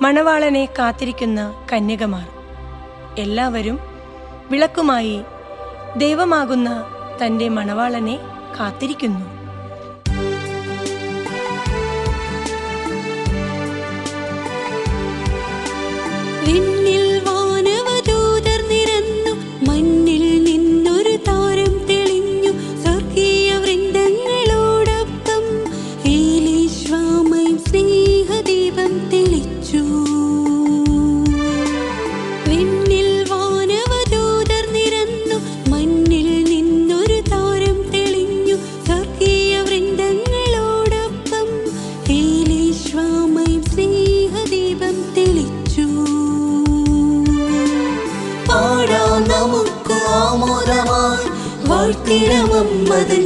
മണവാളനെ കാത്തിരിക്കുന്ന കന്യകമാർ എല്ലാവരും വിളക്കുമായി ദൈവമാകുന്ന തൻ്റെ മണവാളനെ കാത്തിരിക്കുന്നു.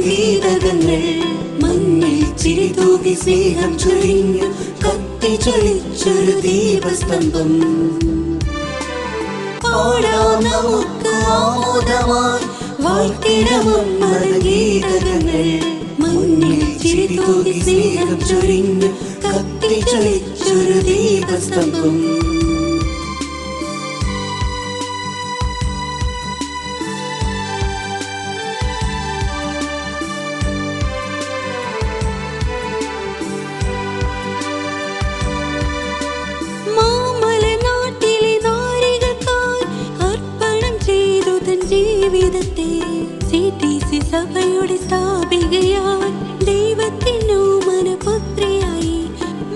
ഗീതകങ്ങൾ മഞ്ഞിൽ ചിരി തൂകി സ്നേഹം ചൊരിഞ്ഞു കത്തിച്ചൊളിച്ചൊരു ദീപസ്തംഭം. പാടാം നമുക്ക് ആമോദമായി വാഴ്ത്തിടമമ്മതൻ ഗീതകങ്ങൾ മഞ്ഞിൽ ചിരി തൂകി സ്നേഹം ചൊരിഞ്ഞു കത്തിച്ചൊളിച്ചൊരു ദീപസ്തംഭം. സഭയുടെ സ്ഥാപികയായി ദൈവത്തിനു മനപുത്രിയായി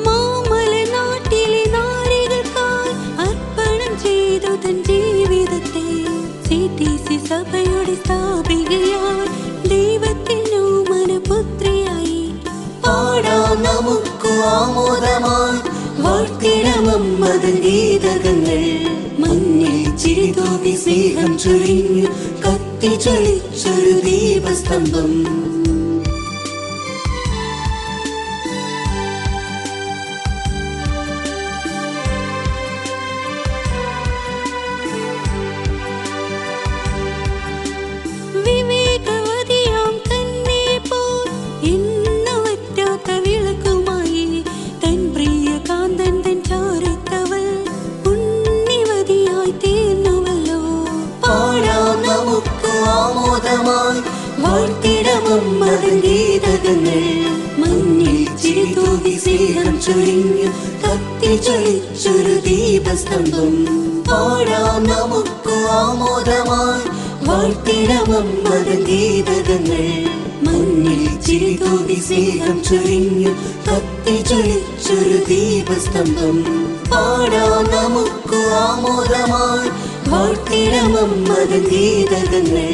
മാമലനാട്ടിലെ നാരികൾക്കായി അർപ്പണം ചെയ്തു തൻ ജീവിതത്തെ. CTC സഭയുടെ സ്ഥാപികയായി ദൈവത്തിനു മനപുത്രിയായി. പാടാം നമുക്ക് ആമോദമായി വാഴ്ത്തിടമമ്മതൻ ഗീതകങ്ങൾ മഞ്ഞിൽ ചിരി തൂകി സ്നേഹം ചൊരിഞ്ഞു കത്തിച്ചൊളിച്ചൊരു ദീപസ്തംഭം. വിവേകവതിയാം കന്യകയെ പോൽ എന്നു വറ്റാത്ത വിളക്കുമായി തൻ പ്രിയ കാന്തൻ തൻ ചാരത്തവൾ പുണ്യവതിയായി തീർന്നുവല്ലോ. പാടാം നമുക്ക് ആമോദമായി വാഴ്ത്തിടമമ്മതൻ ഗീതകങ്ങൾ മഞ്ഞിൽ ചിരി തൂകി സ്നേഹം ചൊരിഞ്ഞു കത്തിച്ചൊളിച്ചൊരു ദീപസ്തംഭം. പാടാം നമുക്ക് ആമോദമായി വാഴ്ത്തിടമമ്മതൻ ഗീതകങ്ങൾ മഞ്ഞിൽ ചിരി തൂകി സ്നേഹം ചൊരിഞ്ഞു കത്തിച്ചൊളിച്ചൊരു ദീപസ്തംഭം. പാടാം നമുക്ക് ആമോദമായി വാഴ്ത്തിടമമ്മതൻ ഗീതകങ്ങൾ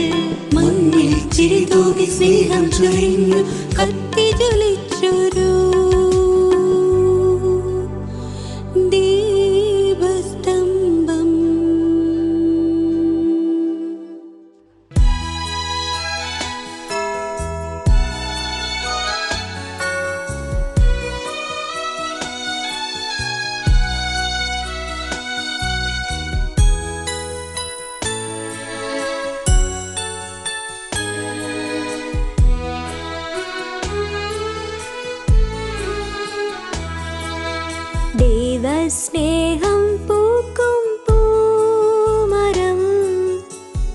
മഞ്ഞിൽ ചിരി തൂകി സ്നേഹം ചൊരിഞ്ഞു കത്തിച്ചൊളിച്ചൊരു ദീപസ്തംഭം. ദൈവസ്നേഹം പൂക്കും പൂമരം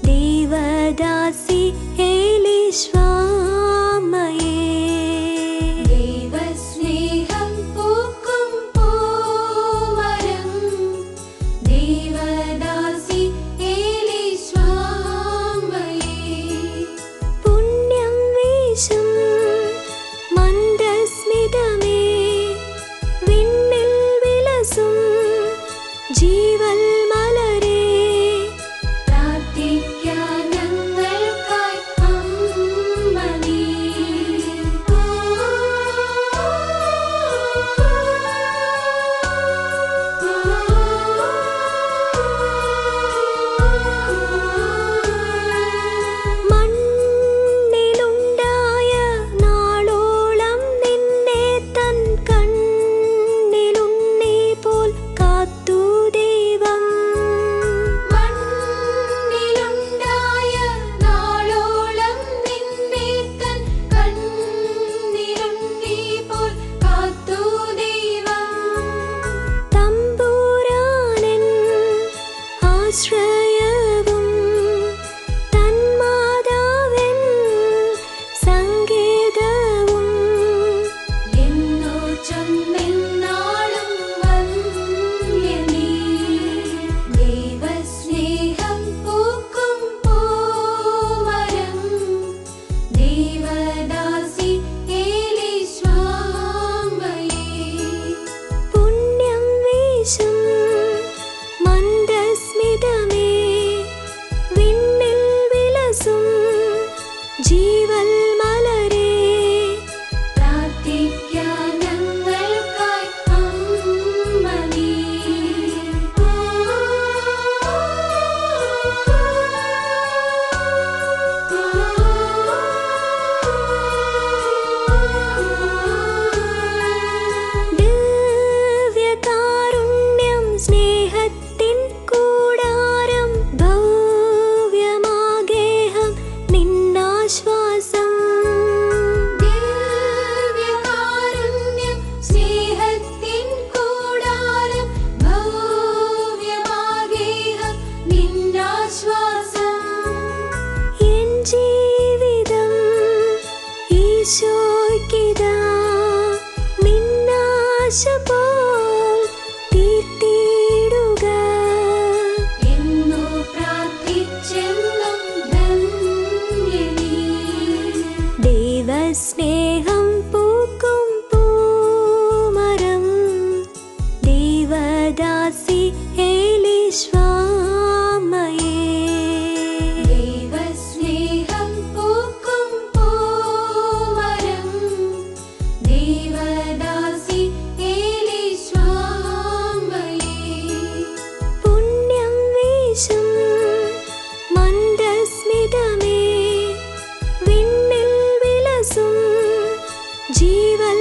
ദൈവദാസി ഏലീശ്വാമയേ. ദൈവസ്നേഹം പൂക്കും പൂമരം ദൈവദാസി ഏലീശ്വാമയേ. പുണ്യം വീശും മന്ദസ്മിതമേ വിണ്ണിൽ വിലസും പോൽ തീർത്തിടുക. എന്നു പ്രാർത്ഥിച്ചെന്നും ധന്യനീ. ദൈവസ്നേഹം പൂക്കും പൂമരം ദേവദാസി ഏലീശ്വാമയേ. ദൈവസ്നേഹം പൂക്കും പൂമരം ദേവദാസി ഏലീശ്വാമയേ. പുണ്യം വീശും മന്ദസ്മിതമേ വിണ്ണിൽ വിലസും ജീവൽ